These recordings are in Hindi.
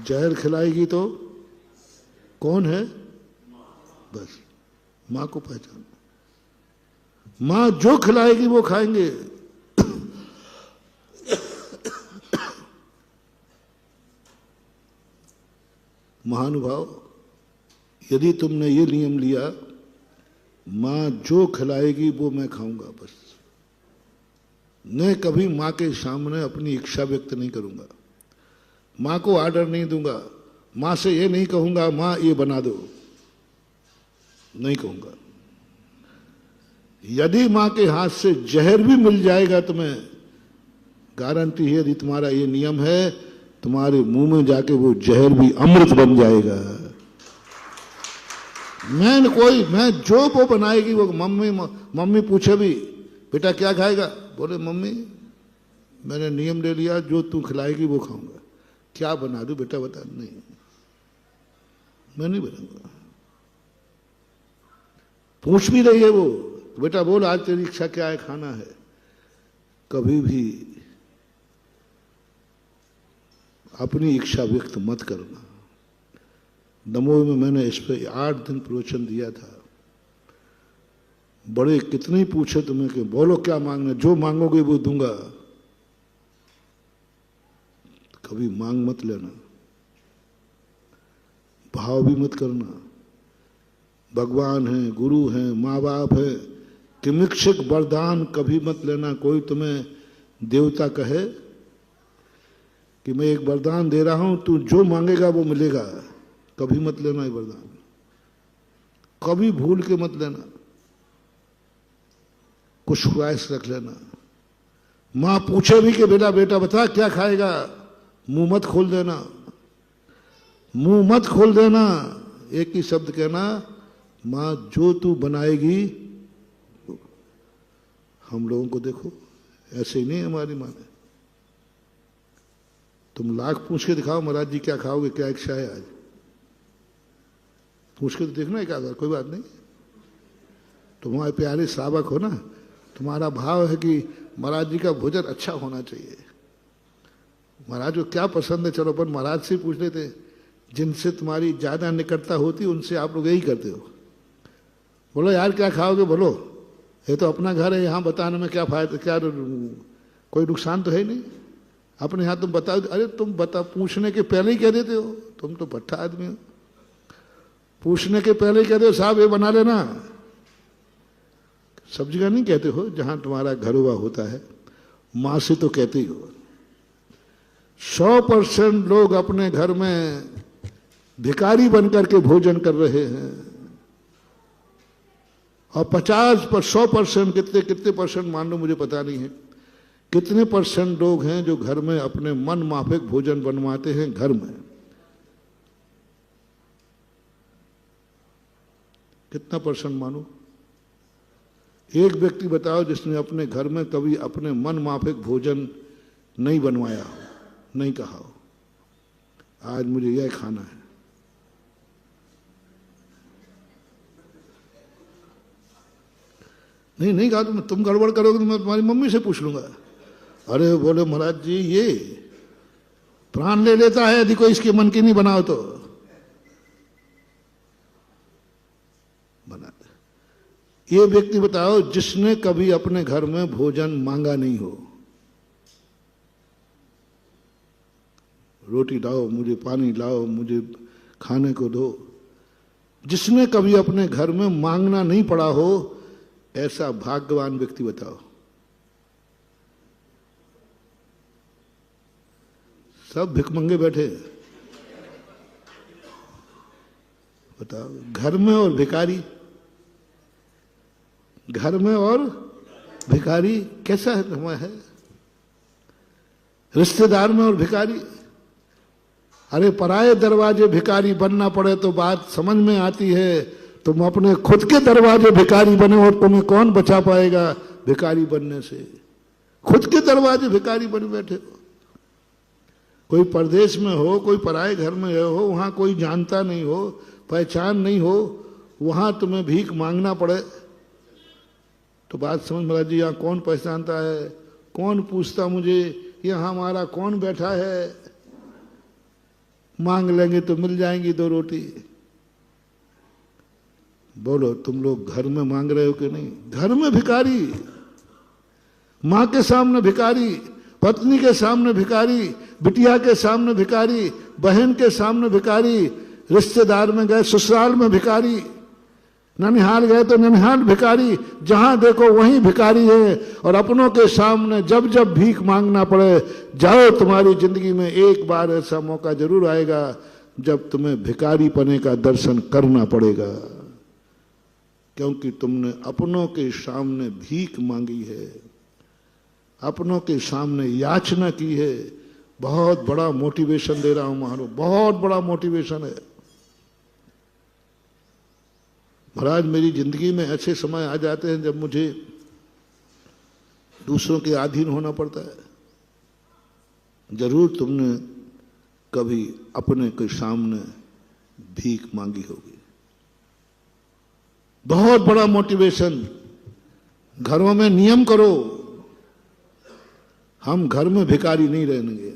जहर खिलाएगी तो कौन है? बस माँ को पहचानो। माँ जो खिलाएगी वो खाएंगे। महानुभाव, यदि तुमने ये नियम लिया, माँ जो खिलाएगी वो मैं खाऊंगा, बस मैं कभी माँ के सामने अपनी इच्छा व्यक्त नहीं करूंगा, माँ को ऑर्डर नहीं दूंगा, माँ से ये नहीं कहूंगा माँ ये बना दो, नहीं कहूंगा। यदि माँ के हाथ से जहर भी मिल जाएगा तुम्हें, गारंटी है, यदि तुम्हारा ये नियम है, तुम्हारे मुंह में जाके वो जहर भी अमृत बन जाएगा। मैं जो वो बनाएगी वो, मम्मी पूछे भी बेटा क्या खाएगा, बोले मम्मी मैंने नियम ले लिया जो तू खिलाएगी वो खाऊंगा, क्या बना दूं बेटा बता, नहीं मैं नहीं बनाऊंगा। पूछ भी रही है वो, बेटा बोल आज तेरी इच्छा क्या है, खाना है। कभी भी अपनी इच्छा व्यक्त मत करना। नमो में मैंने इस पे 8 दिन प्रवचन दिया था। बड़े कितने ही पूछे तुम्हें कि बोलो क्या मांगना, जो मांगोगे वो दूंगा। कभी मांग मत लेना, भाव भी मत करना। भगवान है, गुरु है, माँ बाप है, किमिक्षक वरदान कभी मत लेना। कोई तुम्हें देवता कहे कि मैं एक वरदान दे रहा हूं, तू जो मांगेगा वो मिलेगा, कभी मत लेना ये वरदान, कभी भूल के मत लेना। कुछ ख्वाहिश रख लेना। मां पूछे भी कि बेटा बेटा बता क्या खाएगा, मुंह मत खोल देना, मुंह मत खोल देना। एक ही शब्द कहना, मां जो तू बनाएगी। हम लोगों को देखो ऐसे ही नहीं हमारी मां ने। तुम लाख पूछ के दिखाओ महाराज जी क्या खाओगे, क्या इच्छा है आज, पूछ के तो देखना एक आधार, कोई बात नहीं। तुम्हारे प्यारे श्रावक हो ना, तुम्हारा भाव है कि महाराज जी का भोजन अच्छा होना चाहिए। महाराज को क्या पसंद है, चलो अपन महाराज से पूछ लेते। जिनसे तुम्हारी ज्यादा निकटता होती उनसे आप लोग यही करते हो। बोलो यार क्या खाओगे, बोलो, ये तो अपना घर है, यहाँ बताने में क्या फायदा, क्या कोई नुकसान तो है नहीं। अपने यहाँ तुम बताओ, अरे तुम बता, पूछने के पहले ही कह देते हो, तुम तो भट्ठा आदमी हो। पूछने के पहले ही कहते हो साहब ये बना लेना। सब जगह नहीं कहते हो, जहां तुम्हारा घर हुआ होता है, मां से तो कहते ही हो। 100% लोग अपने घर में भिखारी बनकर के भोजन कर रहे हैं, और 100% कितने परसेंट मान लो मुझे पता नहीं है, कितने % लोग हैं जो घर में अपने मन माफिक भोजन बनवाते हैं घर में। कितना % मानो? एक व्यक्ति बताओ जिसने अपने घर में कभी अपने मन माफिक भोजन नहीं बनवाया हो, नहीं कहा हो आज मुझे यह खाना है। नहीं कहा तुम गड़बड़ करोगे तो मैं तुम्हारी मम्मी से पूछ लूंगा। अरे बोले महाराज जी ये प्राण ले लेता है यदि कोई इसके मन की नहीं बनाओ तो। बना दे। ये व्यक्ति बताओ जिसने कभी अपने घर में भोजन मांगा नहीं हो, रोटी लाओ मुझे, पानी लाओ मुझे, खाने को दो, जिसने कभी अपने घर में मांगना नहीं पड़ा हो, ऐसा भाग्यवान व्यक्ति बताओ। सब भिखमंगे बैठे, बताओ। घर में और भिखारी, घर में और भिखारी कैसा है तुम्हें है? रिश्तेदार में और भिखारी। अरे पराये दरवाजे भिखारी बनना पड़े तो बात समझ में आती है, तुम अपने खुद के दरवाजे भिखारी बने और तुम्हें कौन बचा पाएगा भिखारी बनने से? खुद के दरवाजे भिखारी बन बैठे हो। कोई परदेश में हो, कोई पराये घर में हो, वहां कोई जानता नहीं हो, पहचान नहीं हो, वहां तुम्हें भीख मांगना पड़े तो बात समझ में। जी यहाँ कौन पहचानता है, कौन पूछता मुझे यहाँ हमारा कौन बैठा है? मांग लेंगे तो मिल जाएंगी 2 रोटी। बोलो तुम लोग घर में मांग रहे हो कि नहीं? घर में भिखारी, मां के सामने भिखारी, पत्नी के सामने भिखारी, बिटिया के सामने भिखारी, बहन के सामने भिखारी, रिश्तेदार में गए ससुराल में भिखारी, ननिहाल गए तो ननिहाल भिखारी, जहां देखो वहीं भिखारी है। और अपनों के सामने जब जब भीख मांगना पड़े, जाओ तुम्हारी जिंदगी में एक बार ऐसा मौका जरूर आएगा जब तुम्हें भिखारी पने का दर्शन करना पड़ेगा, क्योंकि तुमने अपनों के सामने भीख मांगी है, अपनों के सामने याचना की है। बहुत बड़ा मोटिवेशन दे रहा हूं महाराज, बहुत बड़ा मोटिवेशन है महाराज। मेरी जिंदगी में ऐसे समय आ जाते हैं जब मुझे दूसरों के अधीन होना पड़ता है। जरूर तुमने कभी अपने के सामने भीख मांगी होगी। बहुत बड़ा मोटिवेशन। घरों में नियम करो, हम घर में भिखारी नहीं रहेंगे,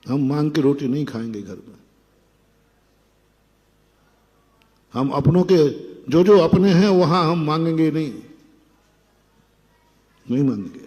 हम मांग के रोटी नहीं खाएंगे घर में। हम अपनों के जो जो अपने हैं वहां हम मांगेंगे नहीं, नहीं मांगेंगे।